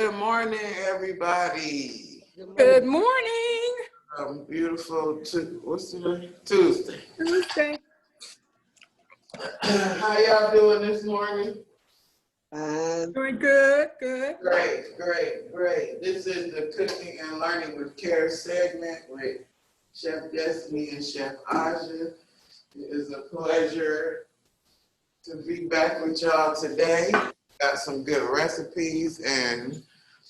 Good morning, everybody. Good morning. Beautiful, what's today? Tuesday. Tuesday. How y'all doing this morning? Doing good, good. Great. This is the Cooking and Learning with Care segment with Chef Destiny and Chef Asya. It is a pleasure to be back with y'all today. Got some good recipes, and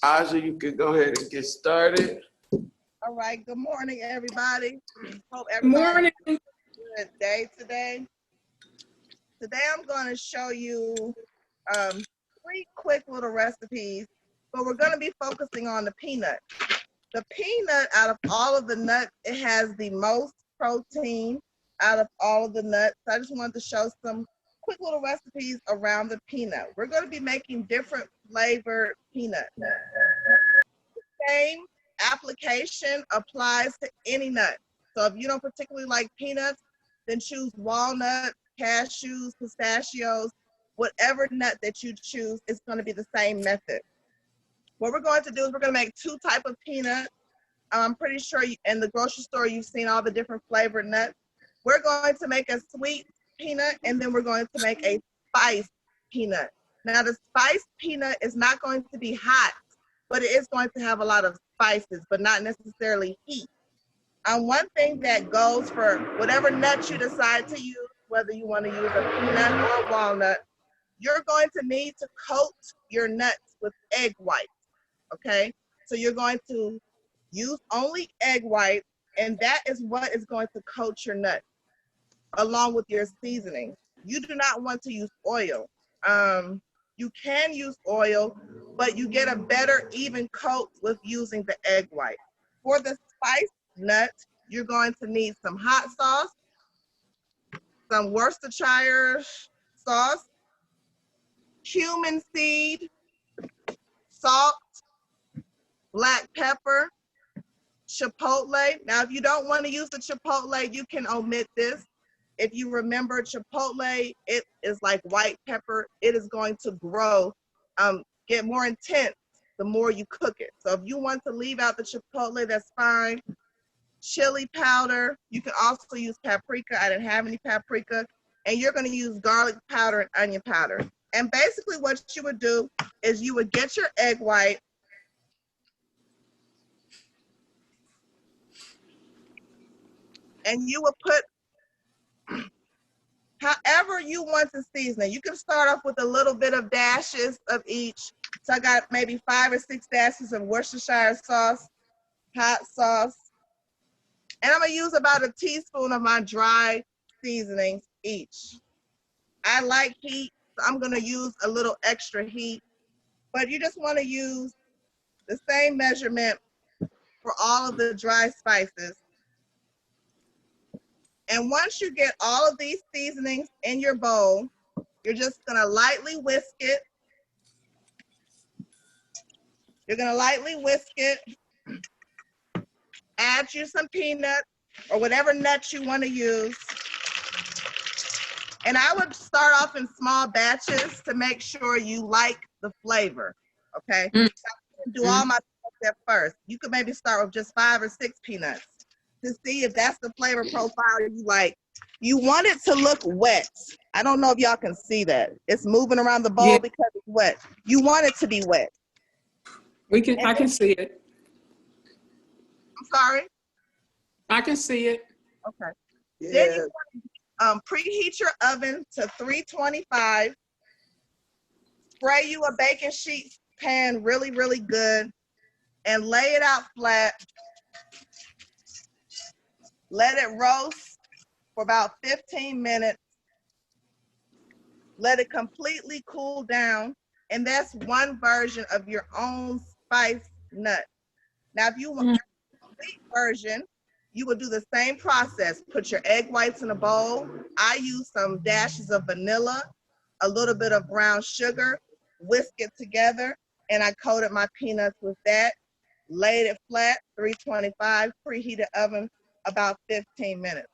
Asya, you could go ahead and get started. All right, good morning, everybody. Hope Good everybody morning. has a good day today. Today I'm going to show you 3 quick little recipes, but we're going to be focusing on the peanut. The peanut, out of all of the nuts, it has the most protein out of all of the nuts. I just wanted to show some quick little recipes around the peanut. We're going to be making different flavored peanuts. Same application applies to any nut. So if you don't particularly like peanuts, then choose walnuts, cashews, pistachios, whatever nut that you choose, it's going to be the same method. What we're going to do is we're going to make 2 types of peanuts. I'm pretty sure in the grocery store you've seen all the different flavored nuts. We're going to make a sweet peanut, and then we're going to make a spiced peanut. Now the spiced peanut is not going to be hot, but it is going to have a lot of spices, but not necessarily heat. One thing that goes for whatever nut you decide to use, whether you want to use a peanut or a walnut, you're going to need to coat your nuts with egg whites, okay? So you're going to use only egg whites, and that is what is going to coat your nuts, along with your seasoning. You do not want to use oil. You can use oil, but you get a better even coat with using the egg white. For the spiced nut, you're going to need some hot sauce, some Worcestershire sauce, cumin seed, salt, black pepper, chipotle. Now, if you don't want to use the chipotle, you can omit this. If you remember, chipotle, it is like white pepper. It is going to grow, get more intense the more you cook it. So if you want to leave out the chipotle, that's fine. Chili powder, you can also use paprika. I didn't have any paprika. And you're going to use garlic powder and onion powder. And basically what you would do is you would get your egg white, and you would put however you want to season it. You can start off with a little bit of dashes of each. So I got maybe 5 or 6 dashes of Worcestershire sauce, hot sauce. And I'm gonna use about a teaspoon of my dry seasonings each. I like heat, so I'm gonna use a little extra heat, but you just wanna use the same measurement for all of the dry spices. And once you get all of these seasonings in your bowl, you're just gonna lightly whisk it. You're gonna lightly whisk it, add you some peanuts or whatever nuts you wanna use. And I would start off in small batches to make sure you like the flavor, okay? So I do all my stuff first. You could maybe start with just 5 or 6 peanuts to see if that's the flavor profile you like. You want it to look wet. I don't know if y'all can see that. It's moving around the bowl because it's wet. You want it to be wet. I can see it. I'm sorry? I can see it. Okay. Yeah. Then you want to preheat your oven to 325. Spray you a baking sheet pan really, really good and lay it out flat. Let it roast for about 15 minutes. Let it completely cool down. And that's one version of your own spiced nut. Now, if you want your complete version, you will do the same process. Put your egg whites in a bowl. I use some dashes of vanilla, a little bit of brown sugar, whisk it together, and I coated my peanuts with that, laid it flat, 325, preheated oven, about 15 minutes.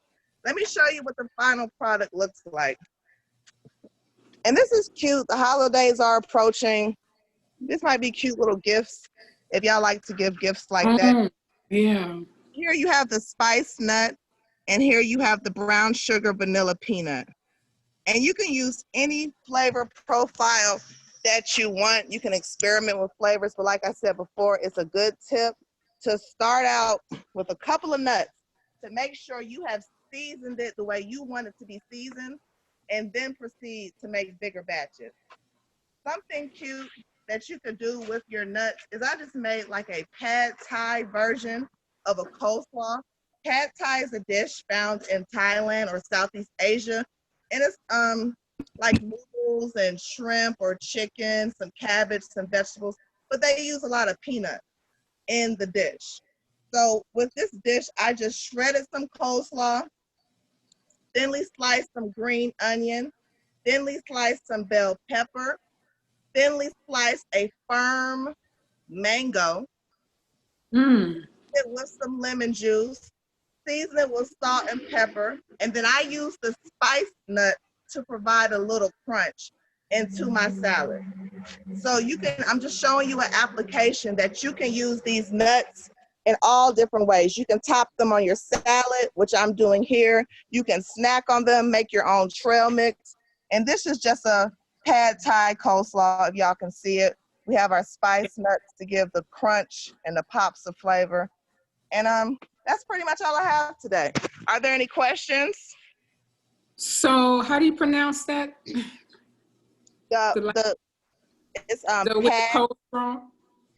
Let me show you what the final product looks like. And this is cute. The holidays are approaching. This might be cute little gifts if y'all like to give gifts like that. Oh, yeah. Here you have the spice nut, and here you have the brown sugar vanilla peanut. And you can use any flavor profile that you want. You can experiment with flavors, but like I said before, it's a good tip to start out with a couple of nuts to make sure you have seasoned it the way you want it to be seasoned, and then proceed to make bigger batches. Something cute that you could do with your nuts is I just made like a pad thai version of a coleslaw. Pad thai is a dish found in Thailand or Southeast Asia, and it's like noodles and shrimp or chicken, some cabbage, some vegetables, but they use a lot of peanut in the dish. So with this dish, I just shredded some coleslaw, thinly sliced some green onion, thinly sliced some bell pepper, thinly slice a firm mango, Mm. it with some lemon juice, season it with salt and pepper, and then I use the spice nut to provide a little crunch into my salad. So you can, I'm just showing you an application that you can use these nuts in all different ways. You can top them on your salad, which I'm doing here. You can snack on them, make your own trail mix. And this is just a pad thai coleslaw, if y'all can see it. We have our spice nuts to give the crunch and the pops of flavor. And that's pretty much all I have today. Are there any questions? So how do you pronounce that? It's The with the pad. coleslaw?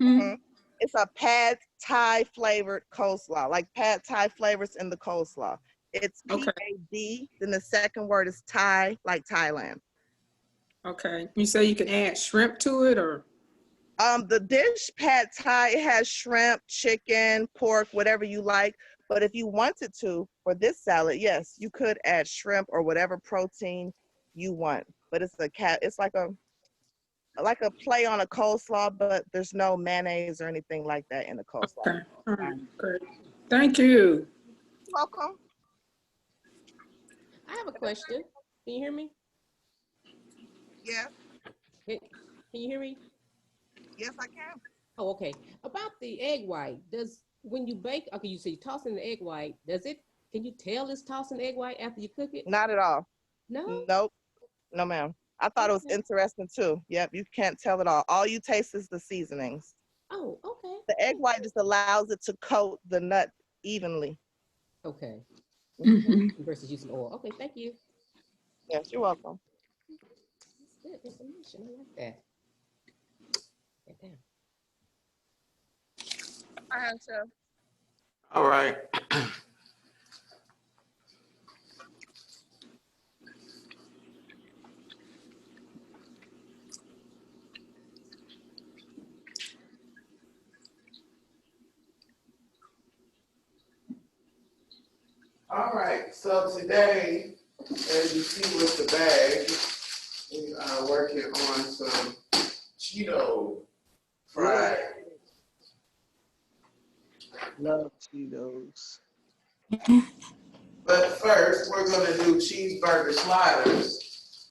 Hmm? It's a pad thai flavored coleslaw, like pad thai flavors in the coleslaw. It's Okay. PAD, then the second word is Thai, like Thailand. Okay. You say you can add shrimp to it or? The dish pad thai has shrimp, chicken, pork, whatever you like. But if you wanted to, for this salad, yes, you could add shrimp or whatever protein you want. But it's like a play on a coleslaw, but there's no mayonnaise or anything like that in the coleslaw. Okay. All right. Great. Thank you. Welcome. I have a question. Can you hear me? Yeah. Can you hear me? Yes, I can. Oh, okay. About the egg white, when you bake, okay, you say you toss in the egg white, can you tell it's tossing egg white after you cook it? Not at all. No? Nope. No, ma'am. I thought it was Okay. interesting too. Yep, you can't tell it all. All you taste is the seasonings. Oh, okay. The egg white just allows it to coat the nut evenly. Okay. Mhm. Versus using oil. Okay, thank you. Yes, you're welcome. That's good information. I like that. Get down. All right, Chef. All right. All right, so today, as you see with the bag, we are working on some Cheeto fried. Love Cheetos. But first, we're gonna do cheeseburger sliders.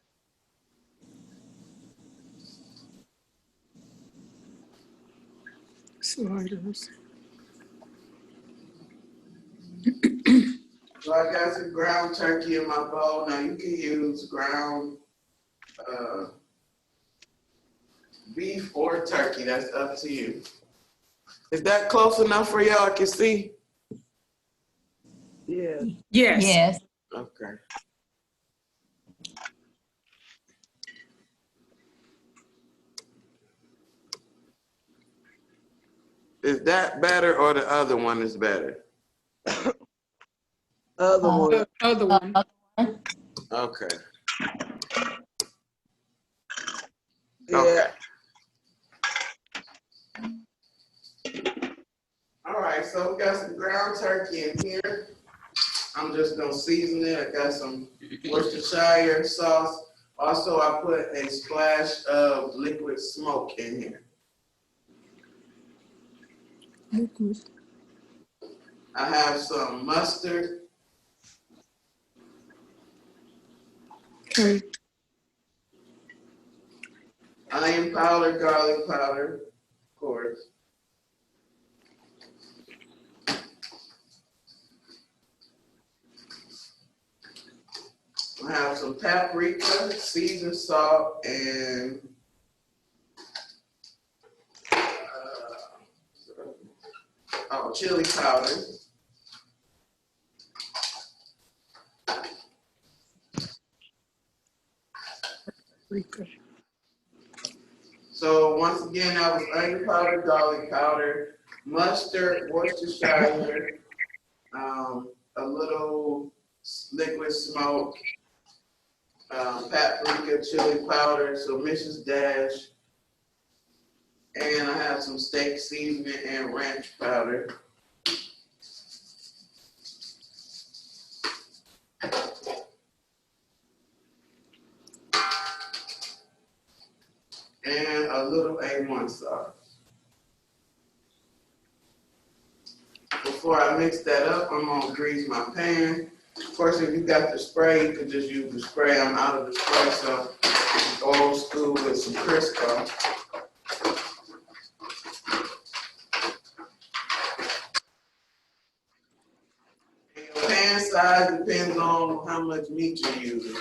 Sliders. So I got some ground turkey in my bowl. Now you can use ground beef or turkey, that's up to you. Is that close enough for y'all can see? Yeah. Yes. Yes. Okay. Is that better or the other one is better? Other one. The other one. Okay. Yeah. Okay. All right, so we got some ground turkey in here. I'm just gonna season it. I got some Worcestershire sauce. Also, I put a splash of liquid smoke in here. I have some mustard. Okay. onion powder, garlic powder, of course. I have some paprika, seasoned salt, and chili powder. So once again, that was onion powder, garlic powder, mustard, Worcestershire, a little liquid smoke, paprika, chili powder, so Mrs. Dash, and I have some steak seasoning and ranch powder. And a little A1 sauce. Before I mix that up, I'm gonna grease my pan. Of course, if you got the spray, you could just use the spray. I'm out of the spray, so old school with some Crisco. And your pan size depends on how much meat you're using.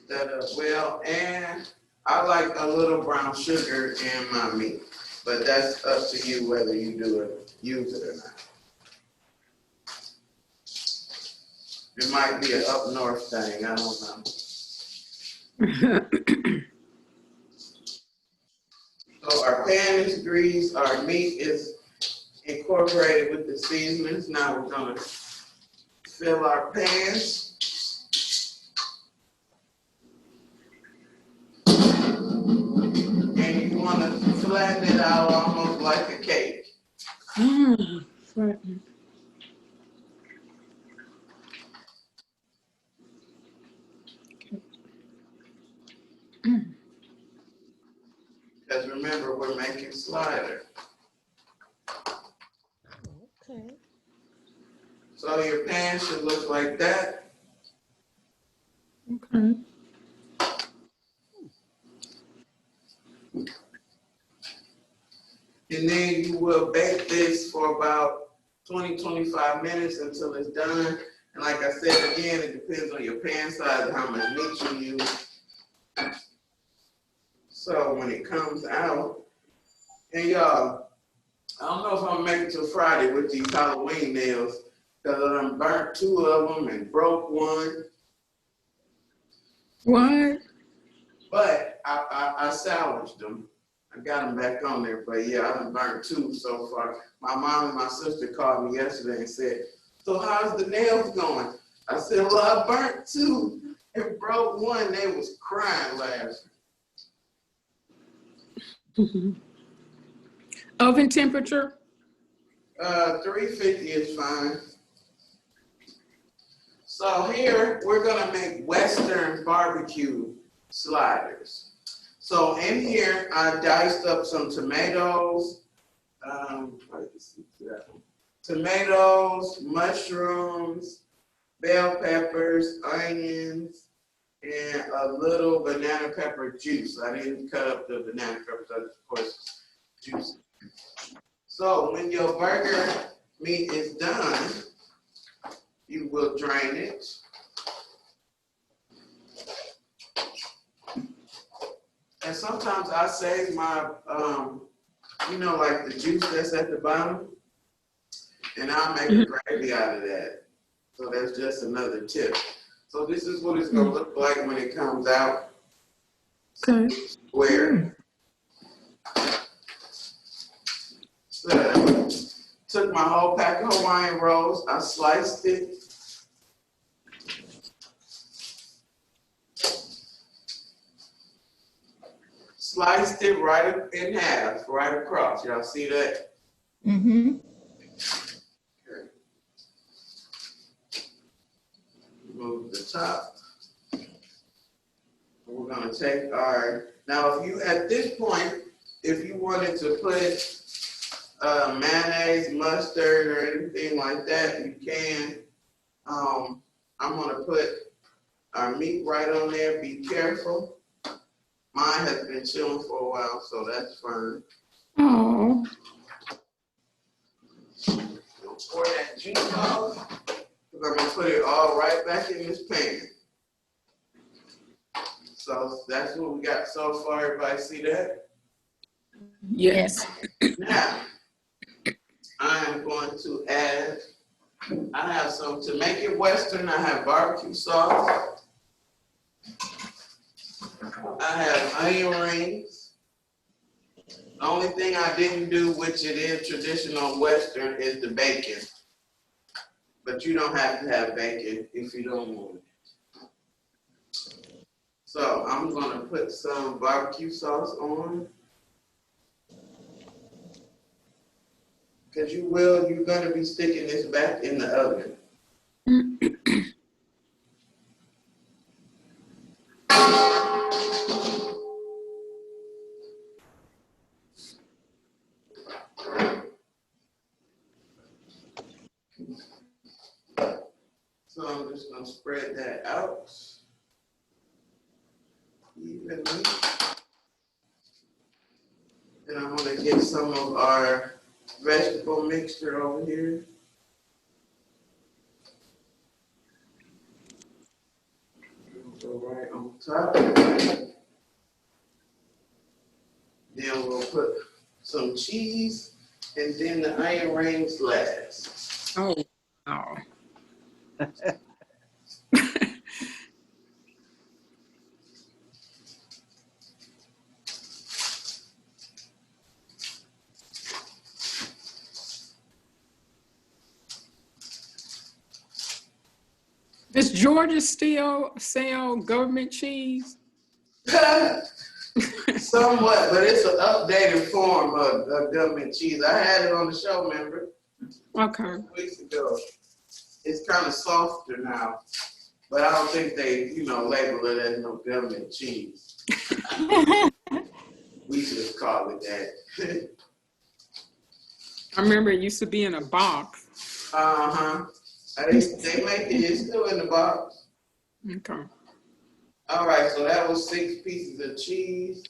That up well, and I like a little brown sugar in my meat, but that's up to you whether you use it or not. It might be an up north thing, I don't know. So our pan is greased, our meat is incorporated with the seasonings. Now we're gonna fill our pans. And you wanna flatten it out almost like a cake. Flatten. Because remember, we're making slider. Okay. So your pan should look like that. Okay. And then you will bake this for about 20-25 minutes until it's done. And like I said again, it depends on your pan size and how much meat you use. So when it comes out, and y'all, I don't know if I'm gonna make it till Friday with these Halloween nails, because I done burnt 2 of them and broke one. What? But I salvaged them. I got them back on there, but yeah, I done burnt 2 so far. My mom and my sister called me yesterday and said, so how's the nails going? I said, well, I burnt 2 and broke 1. They was crying laughing. Oven temperature? 350 is fine. So here, we're gonna make Western barbecue sliders. So in here, I diced up some tomatoes, tomatoes, mushrooms, bell peppers, onions, and a little banana pepper juice. I didn't cut up the banana peppers, I just put juice. So when your burger meat is done, you will drain it. And sometimes I save my, like the juice that's at the bottom, and I'll make a gravy out of that. So that's just another tip. So this is what it's gonna look like when it comes out. Okay. Square. So, took my whole pack of Hawaiian rolls, I sliced it. Sliced it right in half, right across. Y'all see that? Mm-hmm. Okay. Remove the top. We're gonna take now if you, at this point, if you wanted to put mayonnaise, mustard, or anything like that, you can. I'm gonna put our meat right on there. Be careful. Mine has been chilling for a while, so that's fine. Oh, Pour that juice off. I'm gonna put it all right back in this pan. So that's what we got so far. Everybody see that? yes. Now, I am going to add, I have some, to make it Western, I have barbecue sauce. I have onion rings. The only thing I didn't do, which it is traditional Western, is the bacon. But you don't have to have bacon if you don't want it. So I'm gonna put some barbecue sauce on. Cause you're gonna be sticking this back in the oven. So I'm just gonna spread that out evenly. Then I'm gonna get some of our vegetable mixture over here. Go right on top. Then we'll put some cheese and then the onion rings last. Oh, wow. Does Georgia still sell government cheese? Somewhat, but it's an updated form of government cheese. I had it on the show, remember? Okay. Weeks ago. It's kind of softer now, but I don't think they, label it as no government cheese. We just call it that. I remember it used to be in a box. Uh-huh. They make it, it's still in the box. Okay. All right, so that was 6 pieces of cheese.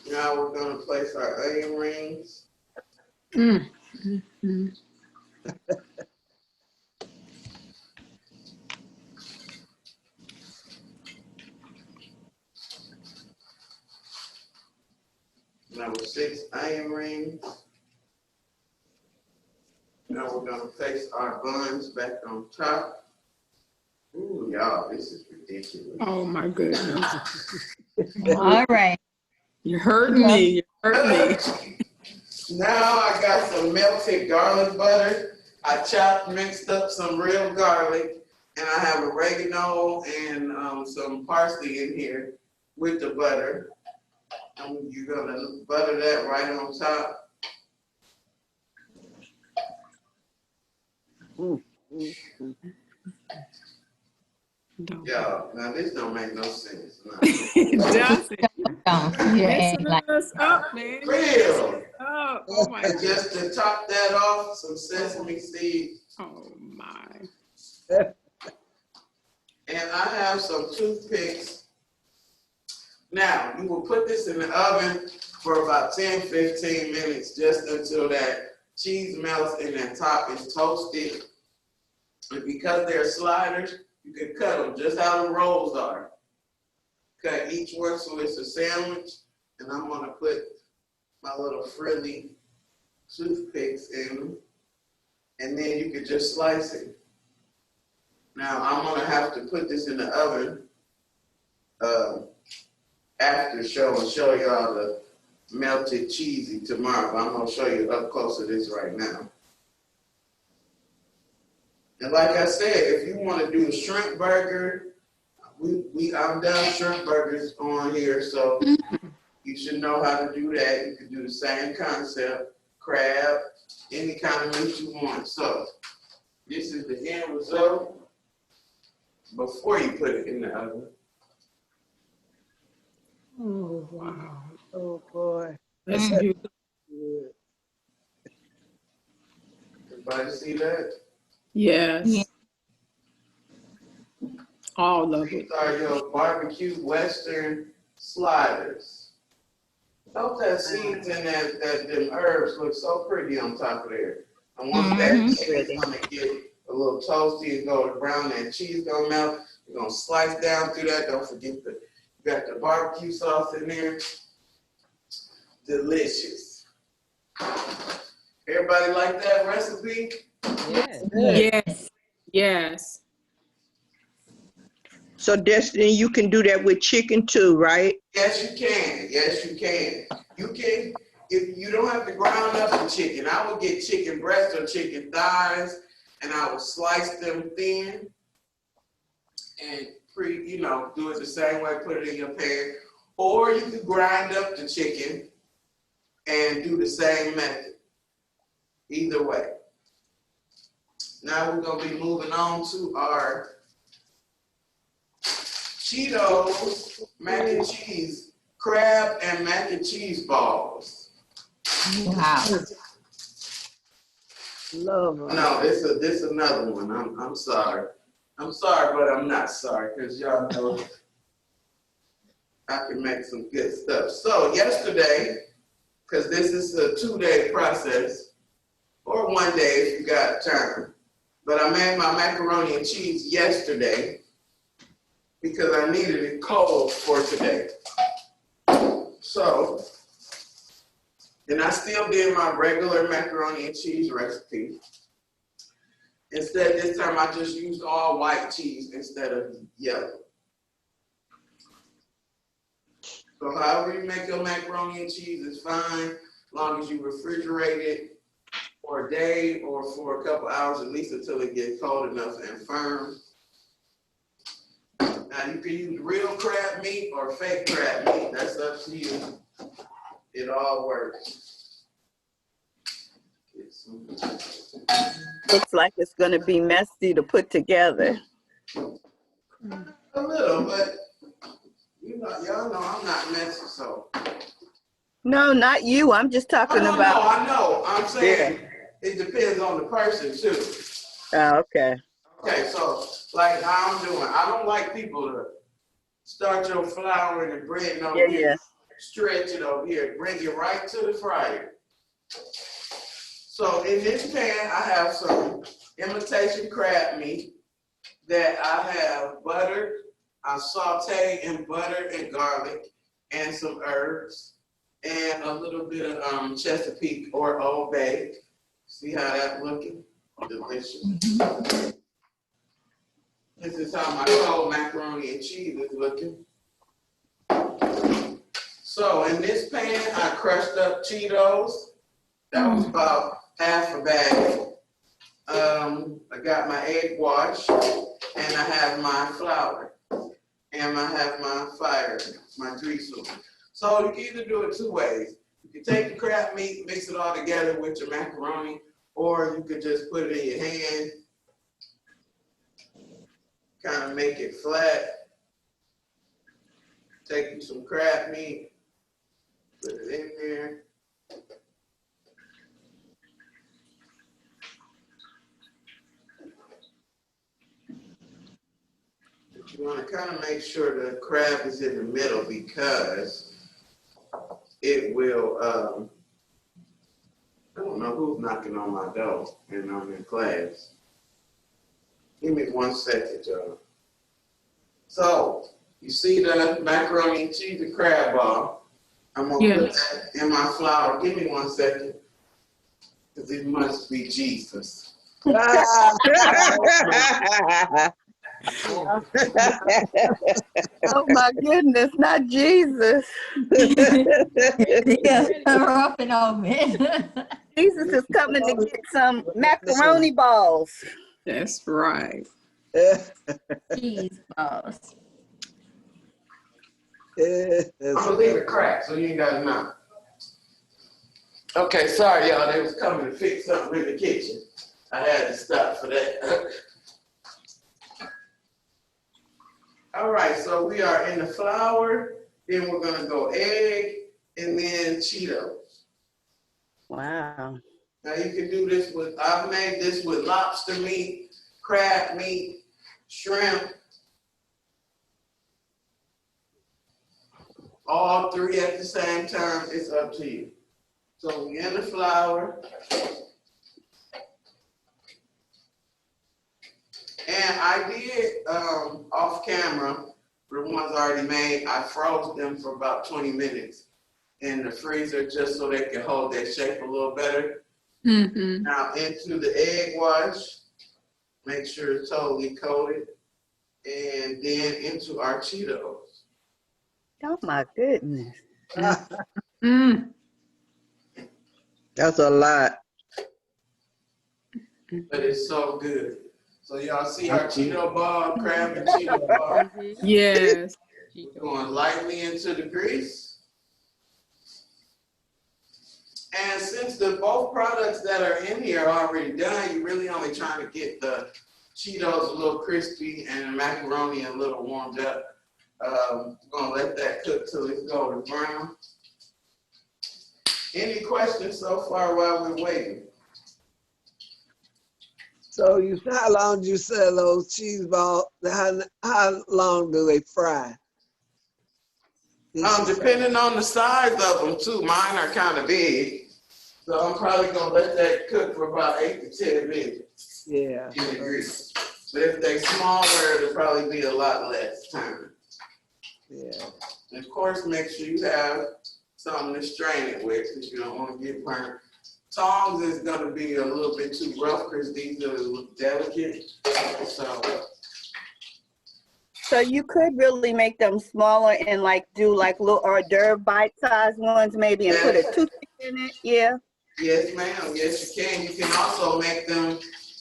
Now we're gonna place our onion rings. Number 6 onion rings. Now we're gonna place our buns back on top. Ooh, y'all, this is ridiculous. Oh my goodness. All right. You hurt me. You hurt me. Now I got some melted garlic butter. I mixed up some real garlic, and I have oregano and some parsley in here with the butter. And you're gonna butter that right on top. Yo, now this don't make no sense. No. It doesn't. You're Messing like, us up, man. Real. Oh, oh my And God. just to top that off, some sesame seeds. Oh my. And I have some toothpicks. Now, you will put this in the oven for about 10-15 minutes, just until that cheese melts and that top is toasted. And because they're sliders, you can cut them just how the rolls are. Cut each one so it's a sandwich. And I'm gonna put my little frilly toothpicks in them. And then you can just slice it. Now, I'm gonna have to put this in the oven after show and show y'all the melted cheesy tomorrow. But I'm gonna show you up close to this right now. And like I said, if you want to do a shrimp burger, I've done shrimp burgers on here, so you should know how to do that. You can do the same concept, crab, any kind of meat you want. So this is the end result before you put it in the oven. Oh wow. Oh boy. That's beautiful. Good. Everybody see that? Yes. Yeah. All of it. These are your barbecue Western sliders. Don't that seeds and them herbs look so pretty on top of there. And once that is gonna get a little toasty and go to brown, that cheese gonna melt. You're gonna slice down through that. Don't forget you got the barbecue sauce in there. Delicious. Everybody like that recipe? Yes. Yes. Yes. So Destiny, you can do that with chicken too, right? Yes, you can. Yes, you can. You can. If you don't have to ground up the chicken, I would get chicken breast or chicken thighs, and I would slice them thin and do it the same way. Put it in your pan, or you can grind up the chicken and do the same method. Either way. Now we're gonna be moving on to our Cheetos mac and cheese, crab and mac and cheese balls. Wow. Love them. No, this another one. I'm sorry. I'm sorry, but I'm not sorry because y'all know I can make some good stuff. So yesterday, because this is a 2-day process, or 1 day if you got time. But I made my macaroni and cheese yesterday because I needed it cold for today. So, and I still did my regular macaroni and cheese recipe. Instead, this time I just used all white cheese instead of yellow. So however you make your macaroni and cheese is fine, as long as you refrigerate it for a day or for a couple hours, at least until it gets cold enough and firm. Now you can use real crab meat or fake crab meat. That's up to you. It all works. Looks like it's going to be messy to put together. A little, but y'all know I'm not messy, so. No, not you. I'm just talking about. I know. I'm saying it depends on the person too. Oh, okay. Okay, so like how I'm doing, I don't like people to start your flour and the bread and over here, stretch it over here, bring it right to the fryer. So in this pan, I have some imitation crab meat that I have buttered. I saute in butter and garlic and some herbs and a little bit of Chesapeake or Old Bay. See how that's looking? Delicious. This is how my cold macaroni and cheese is looking. So in this pan, I crushed up Cheetos. That was about half a bag. I got my egg wash, and I have my flour, and I have my fire, my grease. So you can either do it 2 ways. You can take the crab meat, mix it all together with your macaroni, or you could just put it in your hand, kind of make it flat. Take you some crab meat, put it in there. But you want to kind of make sure the crab is in the middle because it will, I don't know who's knocking on my door and I'm in class. Give me 1 second, y'all. So, you see the macaroni and cheese and crab ball? I'm going to put that in my flour. Give me 1 second. Because it must be Jesus. Oh my goodness, not Jesus. Yeah, rough and over. Jesus is coming to get some macaroni balls. That's right. Cheese balls. I'm going to leave it cracked so you ain't got to know. Okay, sorry, y'all. They was coming to fix something in the kitchen. I had to stop for that. All right, so we are in the flour. Then we're going to go egg and then Cheetos. Wow. Now you can do this with, I've made this with lobster meat, crab meat, shrimp. All three at the same time, it's up to you. So we in the flour. And I did, off camera, for the ones already made, I froze them for about 20 minutes in the freezer just so they can hold their shape a little better. Mm-hmm. Now into the egg wash, make sure it's totally coated, and then into our Cheetos. Oh my goodness. Mm. That's a lot. But it's so good. So y'all see our Cheeto ball, crab and Cheeto ball. Yes. We're going lightly into the grease. And since the both products that are in here are already done, you're really only trying to get the Cheetos a little crispy and the macaroni a little warmed up. We're gonna let that cook till it's golden brown. Any questions so far while we're waiting? So how long do you sell those cheese balls? How long do they fry? Depending on the size of them too. Mine are kind of big. So I'm probably gonna let that cook for about 8 to 10 minutes Yeah. in the grease. But if they're smaller, it'll probably be a lot less time. Yeah. And of course, make sure you have something to strain it with because you don't want to get burnt. Tongs is gonna be a little bit too rough because these are delicate. So you could really make them smaller and like do like little hors d'oeuvre bite-sized ones maybe and put a toothpick in it. Yeah. Yes, ma'am. Yes, you can. You can also make them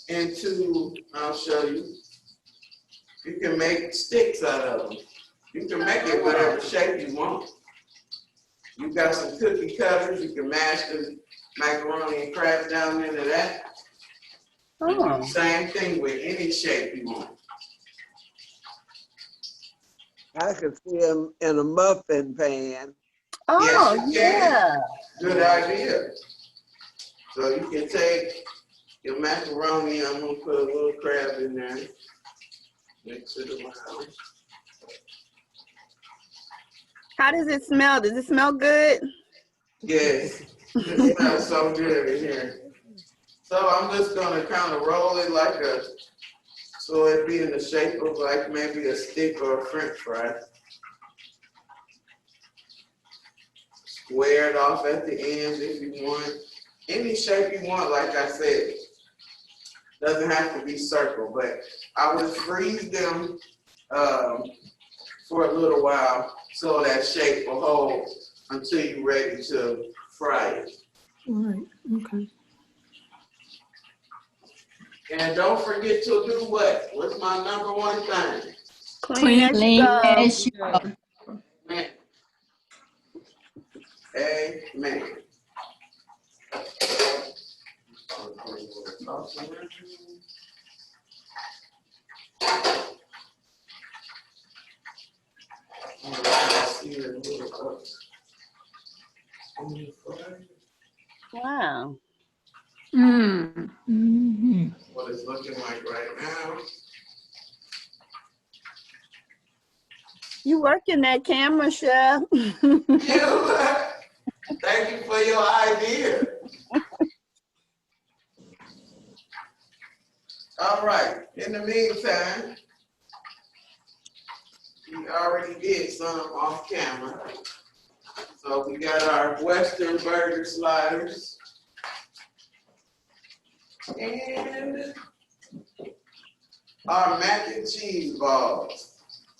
into, I'll show you. You can make sticks out of them. You can make it whatever shape you want. You got some cookie cutters. You can mash the macaroni and crab down into that. Oh. Same thing with any shape you want. I could see them in a muffin pan. Oh, Yes, you can. yeah. Good idea. So you can take your macaroni. I'm gonna put a little crab in there. Mix it around. How does it smell? Does it smell good? Yes, it smells so good in here. So I'm just gonna kind of roll it like so it be in the shape of like maybe a stick or a French fry. Square it off at the ends if you want. Any shape you want, like I said. Doesn't have to be circle, but I would freeze them for a little while so that shape will hold until you're ready to fry it. All right. Okay. And don't forget to do what? What's my number one thing? Clean as you Clean go. as you go. Man. Amen. Wow. Mm. Mm-hmm. What it's looking like right now. You working that camera, Chef. Thank you for your idea. All right. In the meantime, we already did some off camera. So we got our Western burger sliders. And our mac and cheese balls.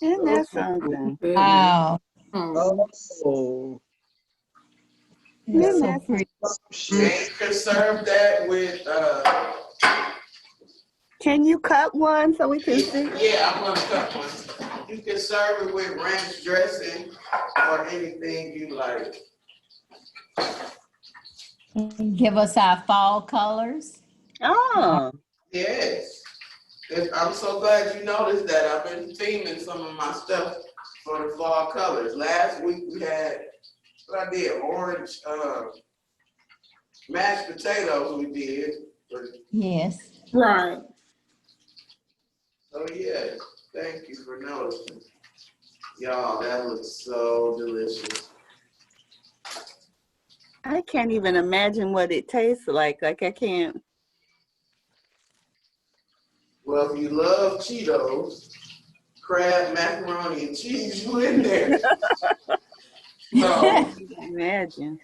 Isn't that something? Wow. Oh. Oh. That's Isn't so that pretty. And you can serve that with, Can you cut one so we can see? yeah, I'm gonna cut one. You can serve it with ranch dressing or anything you like. Give us our fall colors. Oh. Yes. I'm so glad you noticed that. I've been theming some of my stuff for the fall colors. Last week we had, what I did, orange, Mashed potatoes we did. Yes. Right. Oh yeah, thank you for noticing. Y'all, that looks so delicious. I can't even imagine what it tastes like. Like I can't. Well, if you love Cheetos, crab, macaroni, and cheese, you in there. So, Imagine.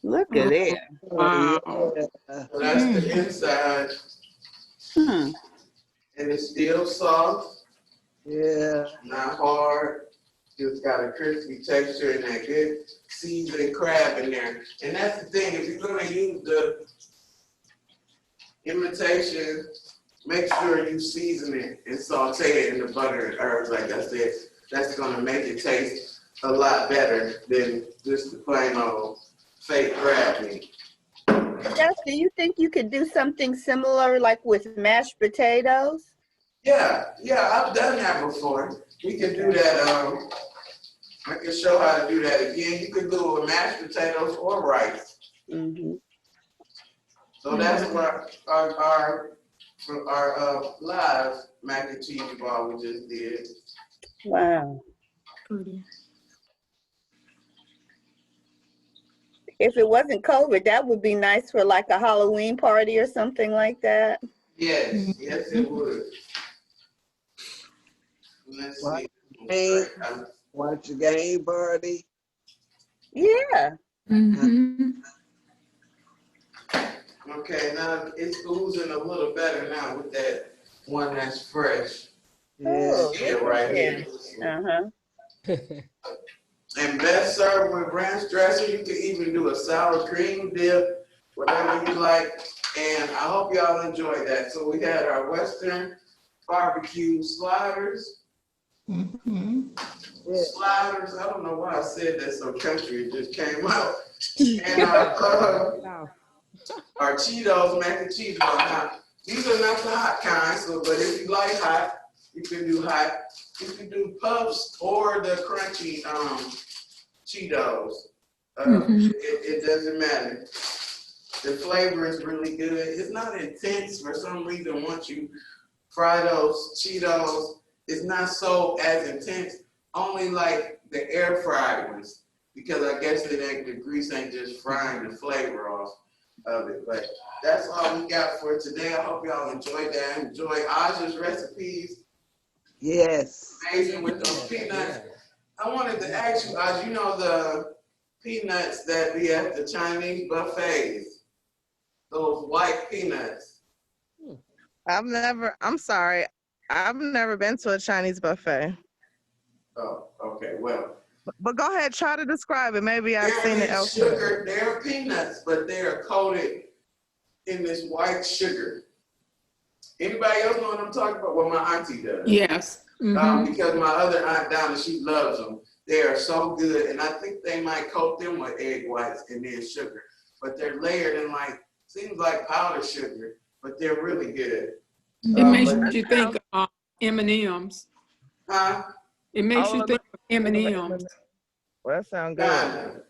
Look at it. Wow. Yeah. so that's the inside, Hmm. and it's still soft, Yeah. not hard. It's got a crispy texture and that good seasoned crab in there. And that's the thing, if you're gonna use the imitation, make sure you season it and saute it in the butter and herbs like I said. That's gonna make it taste a lot better than just the plain old fake crab meat. Jeff, do you think you could do something similar like with mashed potatoes? Yeah, I've done that before. We can do that. I can show how to do that again. You can do it with mashed potatoes or rice. Mm-hmm. So that's what our live mac and cheese ball we just did. Wow. Pretty. If it wasn't COVID, that would be nice for like a Halloween party or something like that. Yes, it would. Let's Watch see. game, watch the game party. Yeah. Mm-hmm. Okay, now it's oozing a little better now with that one that's fresh. Yeah. Oh, Yeah, right here. Uh-huh. And best served with ranch dressing. You can even do a sour cream dip, whatever you like. And I hope y'all enjoyed that. So we had our Western barbecue sliders. Mm-hmm. Sliders. I don't know why I said that so country. It just came out. And our Cheetos mac and cheese ball. Now, these are not the hot kind. So, but if you like hot, you can do hot. You can do puffs or the crunchy Cheetos. It doesn't matter. The flavor is really good. It's not intense for some reason. Once you fry those Cheetos, it's not so as intense. Only like the air fried ones, because I guess the grease ain't just frying the flavor off of it. But that's all we got for today. I hope y'all enjoyed that. Enjoy Asya's recipes. Yes. Amazing with those peanuts. I wanted to ask you, Asya, you know the peanuts that be at the Chinese buffets, those white peanuts. I'm sorry, I've never been to a Chinese buffet. Oh, okay, well. But go ahead, try to describe it. Maybe I've They're seen it in elsewhere. sugar, they're peanuts, but they are coated in this white sugar. Anybody else know what I'm talking about? Well, my auntie does. Yes. Mm-hmm. Because my other aunt down there, she loves them. They are so good, and I think they might coat them with egg whites and then sugar. But they're layered in seems like powdered sugar, but they're really good. It makes you think of M&Ms. Huh? It makes you think of M&Ms. Well, that sounds good.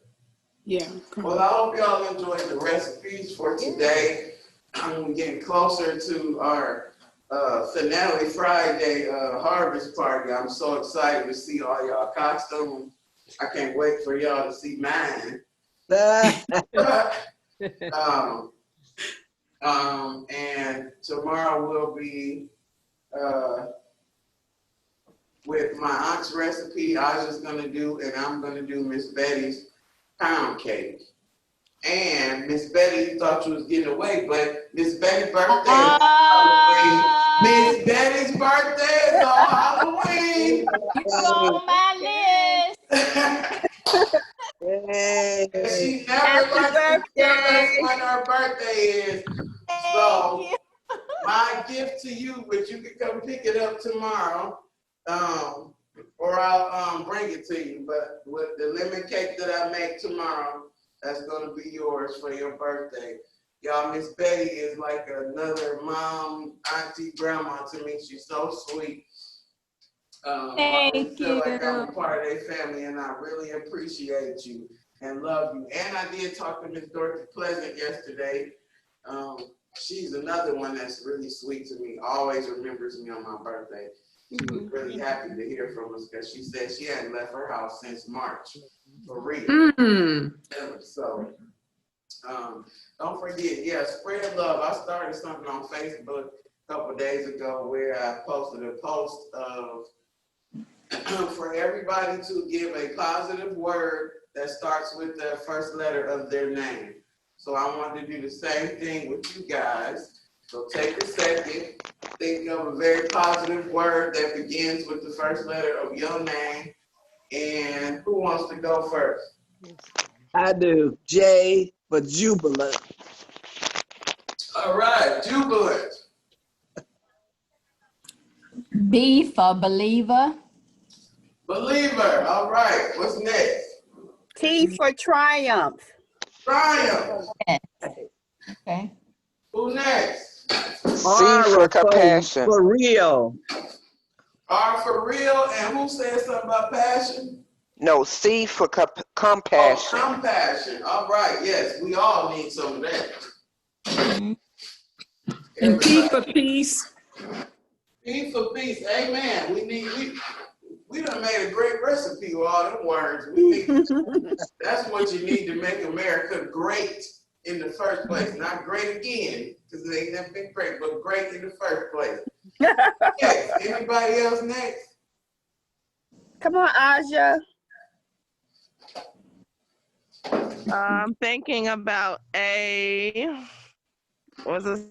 Yeah. Well, I hope y'all enjoyed the recipes for today. We're getting closer to our finale Friday harvest party. I'm so excited to see all y'all costumes. I can't wait for y'all to see mine. And tomorrow will be with my aunt's recipe. I was just gonna do, and I'm gonna do Miss Betty's pound cake. And Miss Betty, you thought you was getting away, but Miss Betty's birthday is on Halloween. Miss Betty's birthday is on Halloween. You're on my list. Yay. And she Happy never likes to tell us birthday. when her birthday is. So my gift to you, but you can come pick it up tomorrow, or I'll bring it to you. But with the lemon cake that I make tomorrow, that's gonna be yours for your birthday. Y'all, Miss Betty is like another mom, auntie, grandma to me. She's so sweet. Thank always feel like I'm a you. part of their family, and I really appreciate you and love you. And I did talk to Miss Dorothy Pleasant yesterday. She's another one that's really sweet to me, always remembers me on my birthday. She was really happy to hear from us because she said she hadn't left her house since March, for real. Mm. So, don't forget, yeah, spread love. I started something on Facebook a couple days ago where I posted a post of for everybody to give a positive word that starts with the first letter of their name. So I wanted to do the same thing with you guys. So take a second, think of a very positive word that begins with the first letter of your name. And who wants to go first? I do. J for jubilant. All right, jubilant. B for believer. Believer. All right, what's next? T for triumph. Triumph. Okay. Who next? C for compassion. For real. R for real. And who said something about passion? No, C for Oh, compassion. compassion. All right, yes, we all need some of that. Mhm. And P for Everybody. peace. P for peace. Amen. We done made a great recipe with all them words. That's what you need to make America great in the first place. Not great again, because it ain't never been great, but great in the first place. Yes. Anybody else next? Come on, Asya. I'm thinking about was it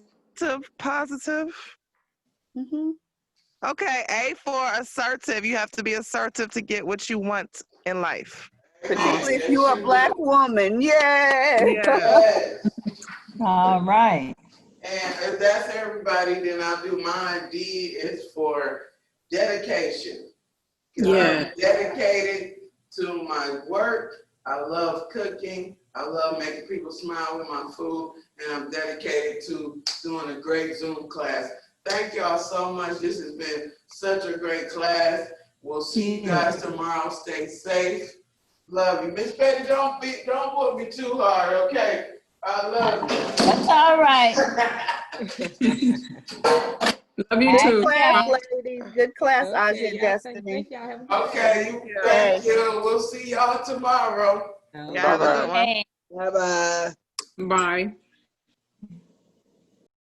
positive? Mhm. Okay, A for assertive. You have to be assertive to get what you want in life. Particularly if Yes, you're a you black do. woman. Yeah. Yes. All right. And if that's everybody, then I'll do mine. D is for dedication. Yeah. I'm dedicated to my work. I love cooking. I love making people smile with my food. And I'm dedicated to doing a great Zoom class. Thank y'all so much. This has been such a great class. We'll see you guys tomorrow. Stay safe. Love you. Miss Betty, don't put me too hard, okay? I love you. That's all right. Love you Good too. class, Okay. ladies. Good class, Okay, Asya and y'all, Destiny. thank y'all. Have a good Okay, day. thank you. We'll see y'all tomorrow. Yeah, have a good one. Okay. Bye-bye. Bye.